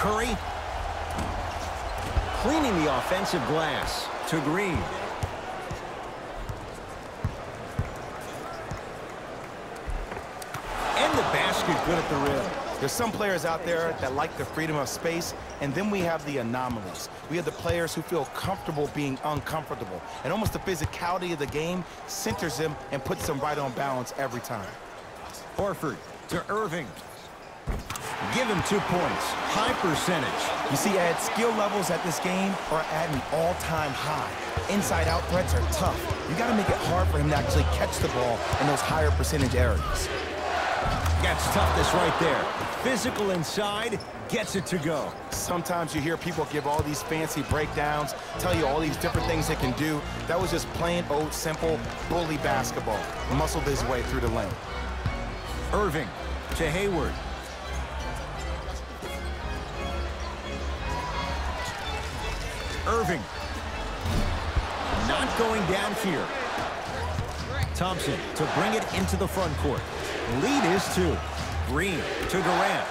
Curry. Cleaning the offensive glass to Green. And the basket good at the rim. There's some players out there that like the freedom of space, and then we have the anomalies. We have the players who feel comfortable being uncomfortable, and almost the physicality of the game centers them and puts them right on balance every time. Horford to Irving. Give him 2 points. High percentage. You see, Ed, skill levels at this game are at an all-time high. Inside-out threats are tough. You got to make it hard for him to actually catch the ball in those higher percentage areas. Gets toughness right there. Physical inside, gets it to go. Sometimes you hear people give all these fancy breakdowns, tell you all these different things they can do. That was just plain old simple bully basketball. Muscled his way through the lane. Irving to Hayward. Irving. Not going down here. Thompson to bring it into the front court. Lead is 2. Green to Durant.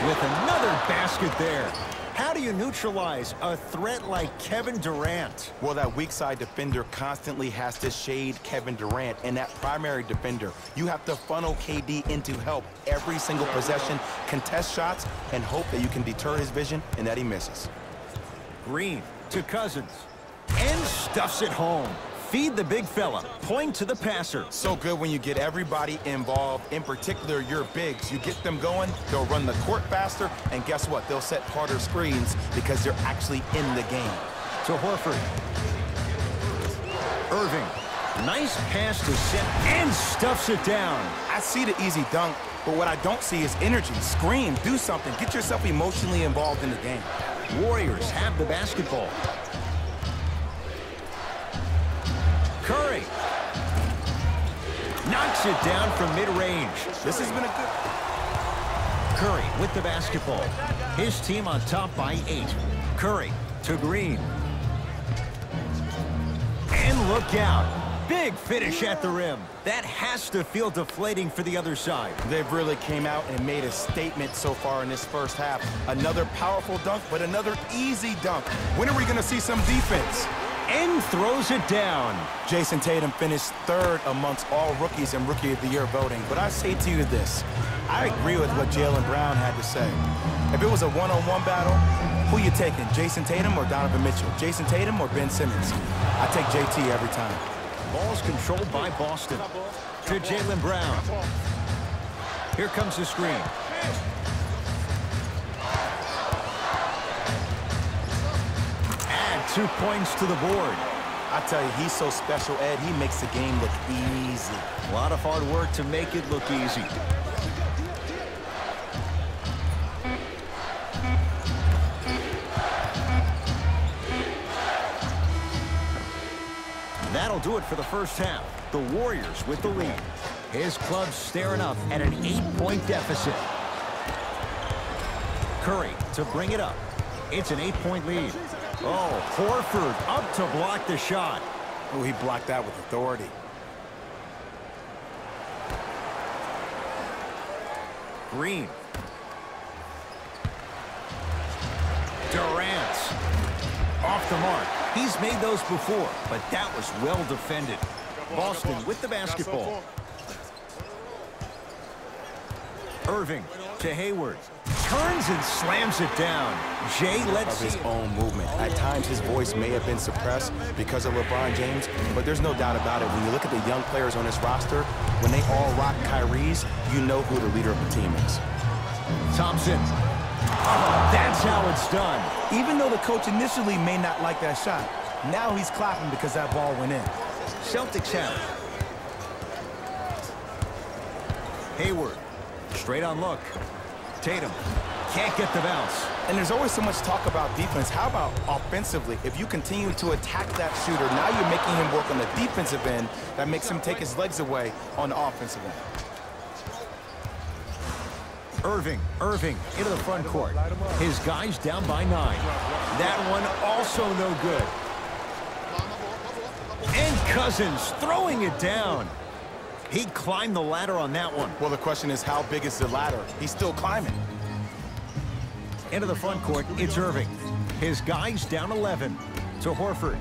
With another basket there. How do you neutralize a threat like Kevin Durant? Well, that weak side defender constantly has to shade Kevin Durant, and that primary defender, you have to funnel KD into help every single possession, contest shots, and hope that you can deter his vision and that he misses. Green to Cousins. And stuffs it home. Feed the big fella. Point to the passer. So good when you get everybody involved, in particular your bigs. You get them going, they'll run the court faster, and guess what? They'll set harder screens because they're actually in the game. To Horford. Irving. Nice pass to set and stuffs it down. I see the easy dunk, but what I don't see is energy. Scream, do something. Get yourself emotionally involved in the game. Warriors have the basketball. Curry knocks it down from mid-range. This has been a good... Curry with the basketball. His team on top by 8. Curry to Green. And look out. Big finish at the rim. That has to feel deflating for the other side. They've really came out and made a statement so far in this first half. Another powerful dunk, but another easy dunk. When are we going to see some defense? And throws it down. Jason Tatum finished 3rd amongst all rookies in Rookie of the Year voting. But I say to you this, I agree with what Jaylen Brown had to say. If it was a one-on-one battle, who you taking, Jason Tatum or Donovan Mitchell? Jason Tatum or Ben Simmons? I take JT every time. Ball's controlled by Boston. To Jaylen Brown. Here comes the screen. Add 2 points to the board. I tell you, he's so special, Ed. He makes the game look easy. A lot of hard work to make it look easy. That'll do it for the first half. The Warriors with the lead. His club's staring up at an 8-point deficit. Curry to bring it up. It's an 8-point lead. Oh, Horford up to block the shot. Oh, he blocked that with authority. Green. Durant. Off the mark. He's made those before, but that was well defended. Boston with the basketball. Irving to Hayward. Turns and slams it down. Jay lets his own movement. At times his voice may have been suppressed because of LeBron James, but there's no doubt about it. When you look at the young players on this roster, when they all rock Kyrie's, you know who the leader of the team is. Thompson. Oh, that's how it's done. Even though the coach initially may not like that shot, now he's clapping because that ball went in. Celtics have it. Hayward. Straight on look. Tatum can't get the bounce. And there's always so much talk about defense. How about offensively? If you continue to attack that shooter, now you're making him work on the defensive end. That makes him take his legs away on the offensive end. Irving into the front court. His guys down by 9. That one also no good. And Cousins throwing it down. He climbed the ladder on that one. Well, the question is, how big is the ladder? He's still climbing. Into the front court, it's Irving. His guys down 11 to Horford.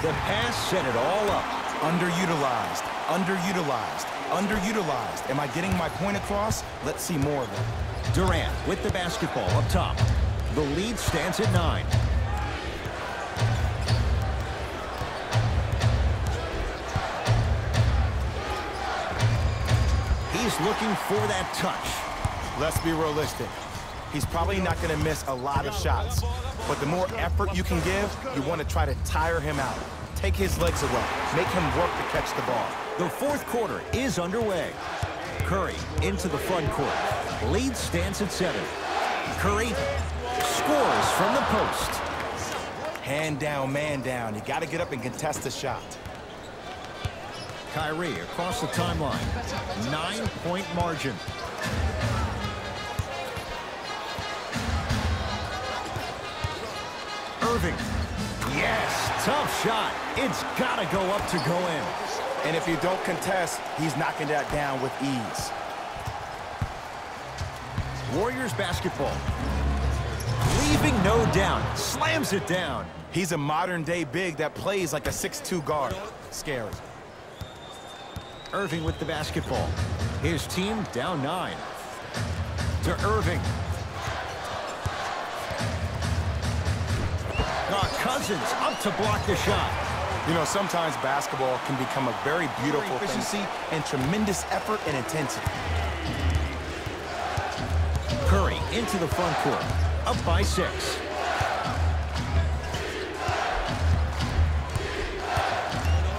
The pass set it all up. Underutilized, underutilized, underutilized. Am I getting my point across? Let's see more of it. Durant with the basketball up top. The lead stands at 9. He's looking for that touch. Let's be realistic. He's probably not going to miss a lot of shots. But the more effort you can give, you want to try to tire him out. Take his legs away. Make him work to catch the ball. The fourth quarter is underway. Curry into the front court. Lead stands at 7. Curry scores from the post. Hand down, man down. You got to get up and contest the shot. Kyrie across the timeline. 9-point margin. Irving. Yes, tough shot. It's got to go up to go in. And if you don't contest, he's knocking that down with ease. Warriors basketball. Leaving no doubt. Slams it down. He's a modern-day big that plays like a 6'2" guard. Scary. Irving with the basketball. His team down 9. To Irving. Cousins up to block the shot. You know, sometimes basketball can become a very beautiful efficiency and tremendous effort and intensity. Curry into the front court. Up by 6.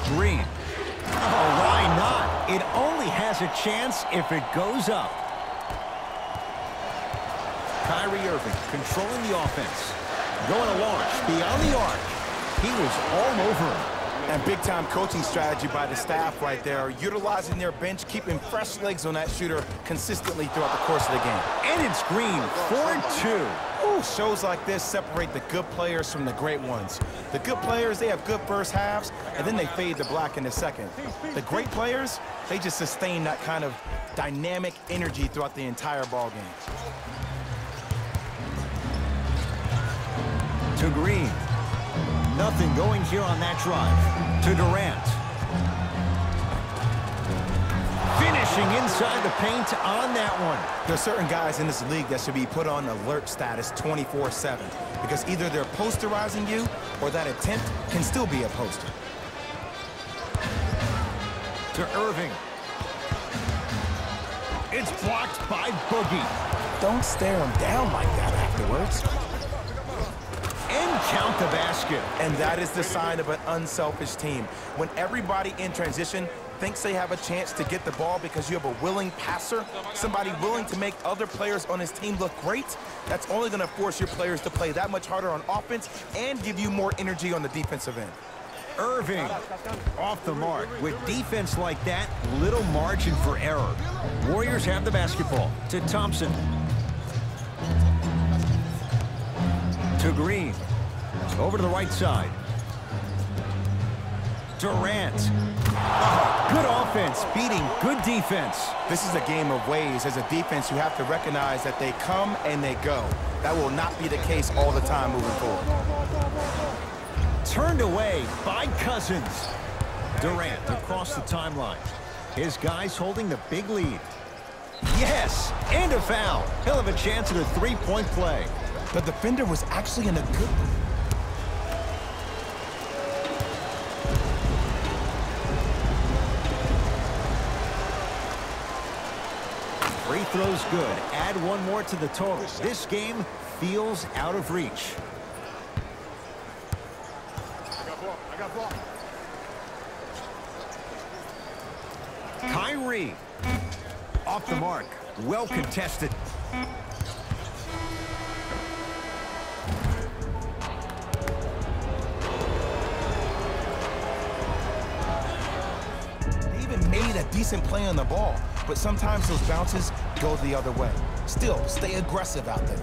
Green. Oh, why not? It only has a chance if it goes up. Kyrie Irving controlling the offense. Going to launch beyond the arc. He was all over him. And big-time coaching strategy by the staff right there, utilizing their bench, keeping fresh legs on that shooter consistently throughout the course of the game. And it's Green, 4-2. Ooh, shows like this separate the good players from the great ones. The good players, they have good first halves, and then they fade to black in the second. The great players, they just sustain that kind of dynamic energy throughout the entire ball game. To Green. Nothing going here on that drive. To Durant. Finishing inside the paint on that one. There are certain guys in this league that should be put on alert status 24/7 because either they're posterizing you or that attempt can still be a poster. To Irving. It's blocked by Boogie. Don't stare him down like that afterwards. And count the basket. And that is the sign of an unselfish team. When everybody in transition thinks they have a chance to get the ball because you have a willing passer, somebody willing to make other players on his team look great, that's only going to force your players to play that much harder on offense and give you more energy on the defensive end. Irving off the mark. With defense like that, little margin for error. Warriors have the basketball. To Thompson. To Green. Over to the right side. Durant. Oh, good offense beating good defense. This is a game of ways. As a defense, you have to recognize that they come and they go. That will not be the case all the time moving forward. Turned away by Cousins. Durant across the timeline. His guys holding the big lead. Yes, and a foul. He'll have a chance at a three-point play. The defender was actually in a good... Free throw's good. Add one more to the total. This game feels out of reach. I got ball. Kyrie. Off the mark. Well contested. They even made a decent play on the ball, but sometimes those bounces go the other way. Still, stay aggressive out there.